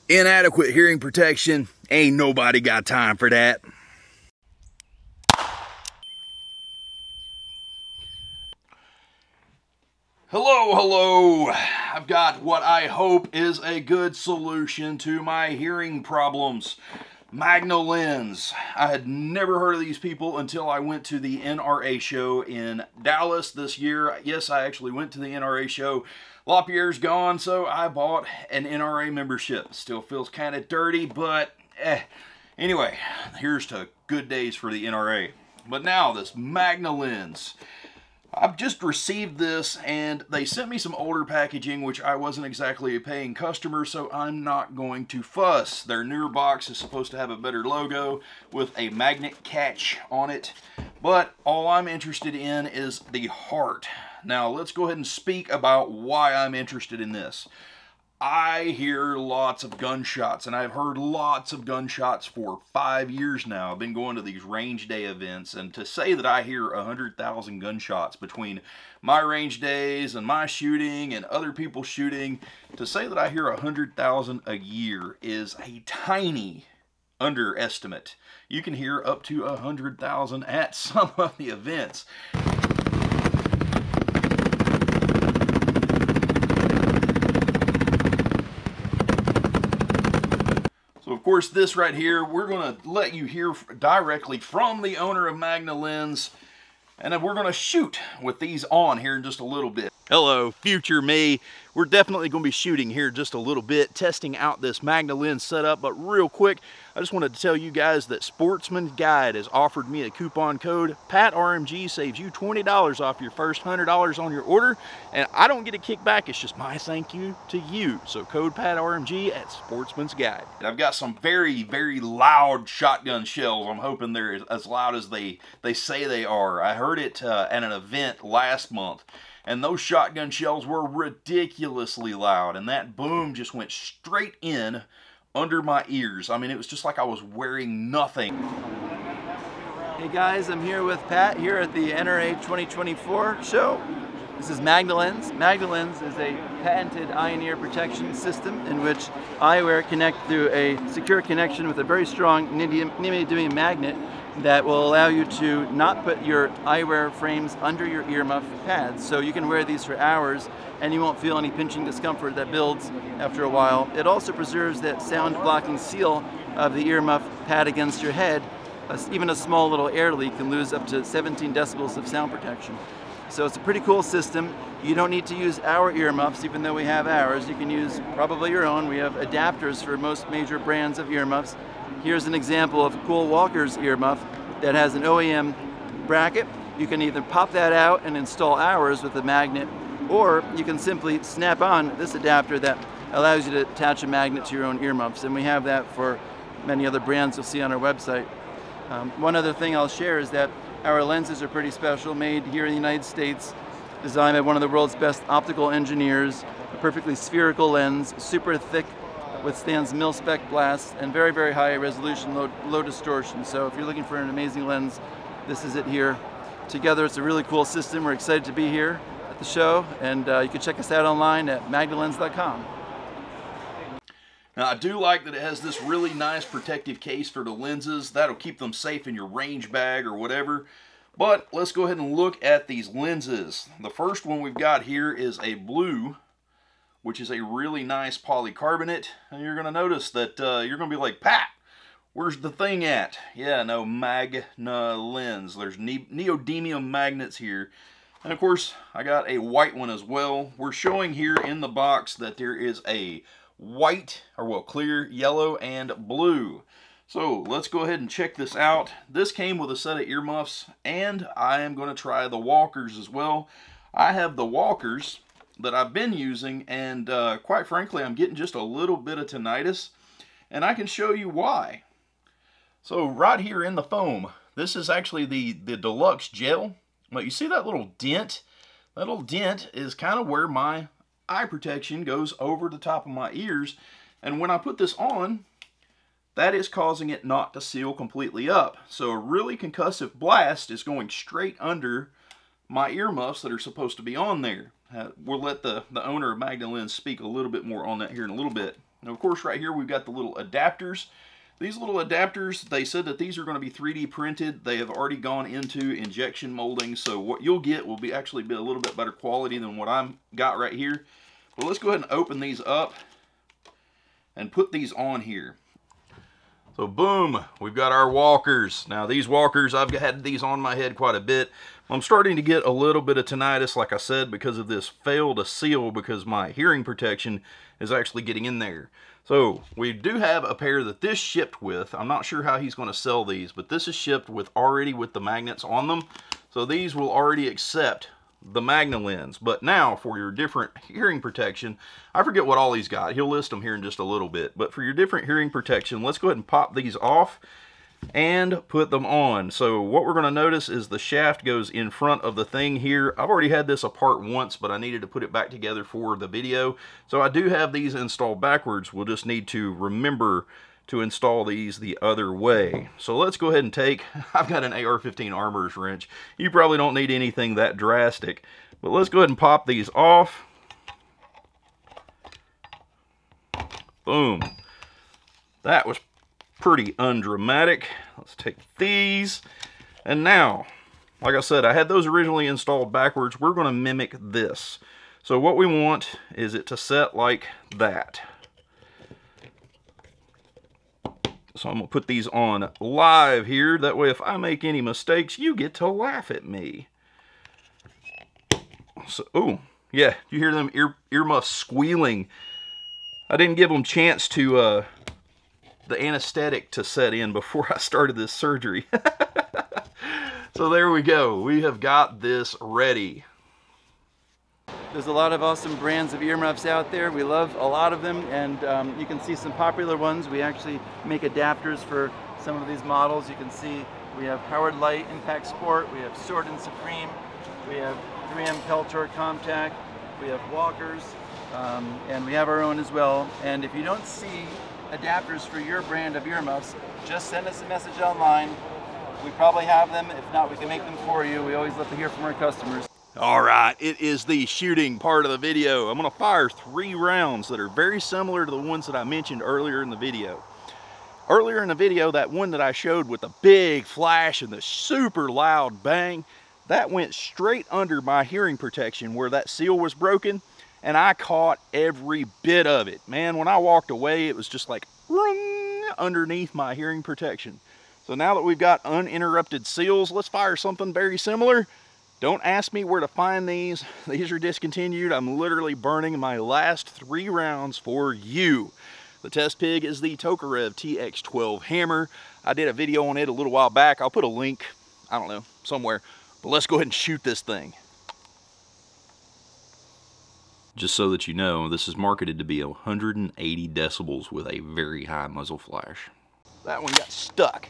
Inadequate hearing protection, ain't nobody got time for that. Hello. I've got what I hope is a good solution to my hearing problems. MagnaLens. I had never heard of these people until I went to the NRA show in Dallas this year. Yes, I actually went to the NRA show. LaPierre's gone, so I bought an NRA membership. Still feels kind of dirty, but anyway, here's to good days for the NRA. But now this MagnaLens. I've just received this, and they sent me some older packaging, which I wasn't exactly a paying customer, so I'm not going to fuss. Their newer box is supposed to have a better logo with a magnet catch on it, but all I'm interested in is the heart. Now, let's go ahead and speak about why I'm interested in this. I hear lots of gunshots, and I've heard lots of gunshots for 5 years now. I've been going to these range day events, and to say that I hear 100,000 gunshots between my range days and my shooting and other people shooting, to say that I hear 100,000 a year is a tiny underestimate. You can hear up to 100,000 at some of the events. Of course, this right here, we're going to let you hear directly from the owner of MagnaLens, and then we're going to shoot with these on here in just a little bit. Hello, future me. We're definitely going to be shooting here just a little bit, testing out this MagnaLens setup, but real quick, I just wanted to tell you guys that Sportsman's Guide has offered me a coupon code. PATRMG saves you $20 off your first $100 on your order, and I don't get a kickback. It's just my thank you to you. So code PATRMG at Sportsman's Guide. And I've got some very, very loud shotgun shells. I'm hoping they're as loud as they say they are. I heard it at an event last month, and those shotgun shells were ridiculously loud, and that boom just went straight in under my ears. I mean, it was just like I was wearing nothing. Hey guys, I'm here with Pat here at the NRA 2024 show. This is MagnaLens. MagnaLens is a patented eye and ear protection system in which eyewear connect through a secure connection with a very strong neodymium magnet that will allow you to not put your eyewear frames under your earmuff pads. So you can wear these for hours and you won't feel any pinching discomfort that builds after a while. It also preserves that sound blocking seal of the earmuff pad against your head. Even a small little air leak can lose up to 17 decibels of sound protection. So it's a pretty cool system. You don't need to use our earmuffs, even though we have ours. You can use probably your own. We have adapters for most major brands of earmuffs. Here's an example of Cool Walker's earmuff that has an OEM bracket. You can either pop that out and install ours with a magnet, or you can simply snap on this adapter that allows you to attach a magnet to your own earmuffs. And we have that for many other brands you'll see on our website. One other thing I'll share is that our lenses are pretty special, made here in the United States, designed by one of the world's best optical engineers, a perfectly spherical lens, super thick, withstands mil-spec blasts, and very, very high resolution, low distortion. So if you're looking for an amazing lens, this is it here. Together, it's a really cool system. We're excited to be here at the show, and you can check us out online at magnalens.com. Now, I do like that it has this really nice protective case for the lenses. That'll keep them safe in your range bag or whatever. But let's go ahead and look at these lenses. The first one we've got here is a blue, which is a really nice polycarbonate. And you're going to notice that you're going to be like, Pat, where's the thing at? Yeah, no, MagnaLens. There's neodymium magnets here. And of course, I got a white one as well. We're showing here in the box that there is a white, or well, clear, yellow, and blue. So let's go ahead and check this out. This came with a set of earmuffs, and I am going to try the Walkers as well. I have the Walkers that I've been using, and quite frankly, I'm getting just a little bit of tinnitus, and I can show you why. So right here in the foam, this is actually the deluxe gel. But you see that little dent? That little dent is kind of where my eye protection goes over the top of my ears, and when I put this on, that is causing it not to seal completely up. So a really concussive blast is going straight under my earmuffs that are supposed to be on there. We'll let the owner of MagnaLens speak a little bit more on that here in a little bit. And of course, right here we've got the little adapters. These little adapters, they said that these are going to be 3D printed. They have already gone into injection molding, so what you'll get will actually be a little bit better quality than what I've got right here. But let's go ahead and open these up and put these on here. So boom, we've got our walkers. Now these walkers, I've had these on my head quite a bit. I'm starting to get a little bit of tinnitus, like I said, because of this fail to seal, because my hearing protection is actually getting in there. So we do have a pair that this shipped with. I'm not sure how he's going to sell these, but this is shipped with already with the magnets on them. So these will already accept the MagnaLens. But now for your different hearing protection, I forget what all he's got. He'll list them here in just a little bit. But for your different hearing protection, let's go ahead and pop these off and put them on. So what we're going to notice is the shaft goes in front of the thing here. I've already had this apart once, but I needed to put it back together for the video. So I do have these installed backwards. We'll just need to remember to install these the other way. So let's go ahead and I've got an AR-15 armorer's wrench. You probably don't need anything that drastic, but let's go ahead and pop these off. Boom. That was pretty undramatic. Let's take these, and now, like I said, I had those originally installed backwards. We're going to mimic this. So what we want is it to set like that. So I'm going to put these on live here. That way if I make any mistakes, you get to laugh at me. So, oh, yeah, you hear them earmuffs squealing. I didn't give them a chance to the anesthetic to set in before I started this surgery. So there we go. We have got this ready. There's a lot of awesome brands of earmuffs out there. We love a lot of them, and you can see some popular ones. We actually make adapters for some of these models. You can see we have Howard Light Impact Sport, we have Sword and Supreme, we have 3M Peltor Comtac, we have Walkers, and we have our own as well. And if you don't see adapters for your brand of earmuffs, just send us a message online. We probably have them. If not, we can make them for you. We always love to hear from our customers. All right, it is the shooting part of the video. I'm going to fire 3 rounds that are very similar to the ones that I mentioned earlier in the video. Earlier in the video, that one that I showed with the big flash and the super loud bang, that went straight under my hearing protection where that seal was broken, and I caught every bit of it. Man, when I walked away, it was just like underneath my hearing protection. So now that we've got uninterrupted seals, let's fire something very similar. Don't ask me where to find these. These are discontinued. I'm literally burning my last 3 rounds for you. The test pig is the Tokarev TX12 hammer. I did a video on it a little while back. I'll put a link, I don't know, somewhere. But let's go ahead and shoot this thing. Just so that you know, this is marketed to be 180 decibels with a very high muzzle flash. That one got stuck.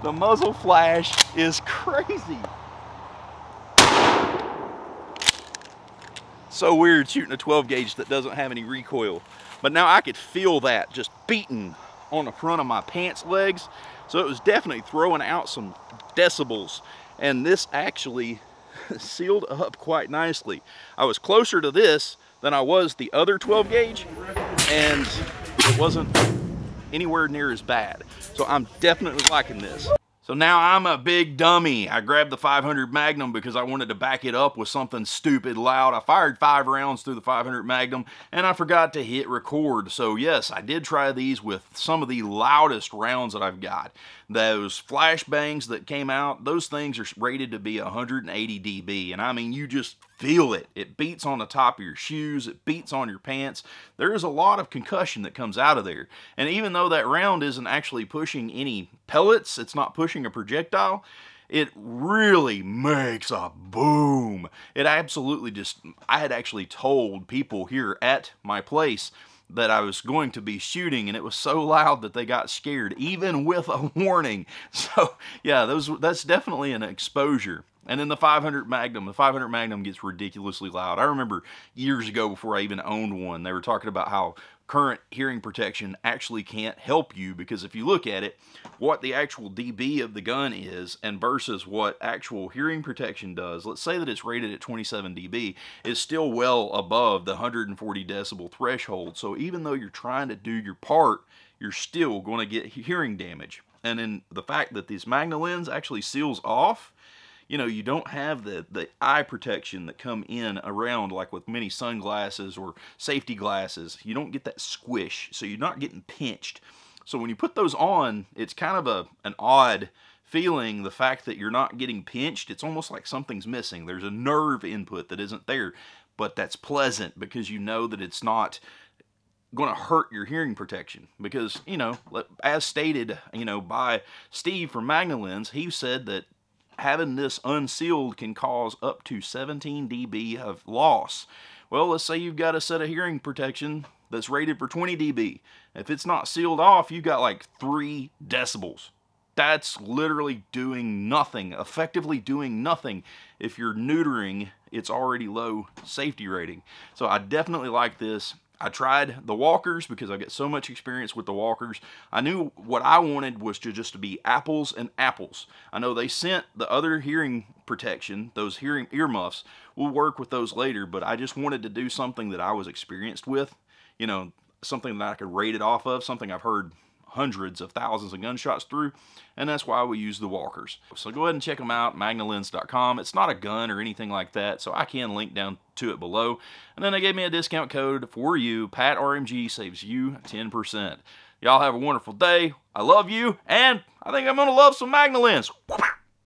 The muzzle flash is crazy. So weird shooting a 12 gauge that doesn't have any recoil. But now I could feel that just beating on the front of my pants legs. So it was definitely throwing out some decibels. And this actually sealed up quite nicely. I was closer to this than I was the other 12 gauge, and it wasn't anywhere near as bad. So I'm definitely liking this. So now I'm a big dummy. I grabbed the 500 Magnum because I wanted to back it up with something stupid loud. I fired 5 rounds through the 500 Magnum and I forgot to hit record. So yes, I did try these with some of the loudest rounds that I've got. Those flashbangs that came out, those things are rated to be 180 dB. And I mean, you just feel it. It beats on the top of your shoes. It beats on your pants. There is a lot of concussion that comes out of there. And even though that round isn't actually pushing any pellets, it's not pushing a projectile, it really makes a boom. It absolutely just, I had actually told people here at my place that I was going to be shooting, and it was so loud that they got scared, even with a warning. So yeah, that's definitely an exposure. And then the 500 Magnum gets ridiculously loud. I remember years ago, before I even owned one, they were talking about how current hearing protection actually can't help you, because if you look at it, what the actual dB of the gun is and versus what actual hearing protection does, let's say that it's rated at 27 dB, is still well above the 140 decibel threshold. So even though you're trying to do your part, you're still going to get hearing damage. And then the fact that this MagnaLens actually seals off, you know, you don't have the eye protection that come in around like with many sunglasses or safety glasses. You don't get that squish, so you're not getting pinched. So when you put those on, it's kind of an odd feeling, the fact that you're not getting pinched. It's almost like something's missing. There's a nerve input that isn't there, but that's pleasant because you know that it's not going to hurt your hearing protection. Because, you know, as stated, you know, by Steve from MagnaLens, he said that having this unsealed can cause up to 17 dB of loss. Well, let's say you've got a set of hearing protection that's rated for 20 dB. If it's not sealed off, you've got like 3 decibels. That's literally doing nothing, effectively doing nothing if you're neutering its already low safety rating. So I definitely like this. I tried the walkers because I get so much experience with the walkers. I knew what I wanted was just to be apples and apples. I know they sent the other hearing protection, those hearing earmuffs. We'll work with those later, but I just wanted to do something that I was experienced with. You know, something that I could rate it off of, something I've heard hundreds of thousands of gunshots through, and that's why we use the walkers. So go ahead and check them out, magnalens.com. It's not a gun or anything like that, so I can link down to it below. And then they gave me a discount code for you. PatRMG saves you 10%. Y'all have a wonderful day. I love you, and I think I'm gonna love some MagnaLens.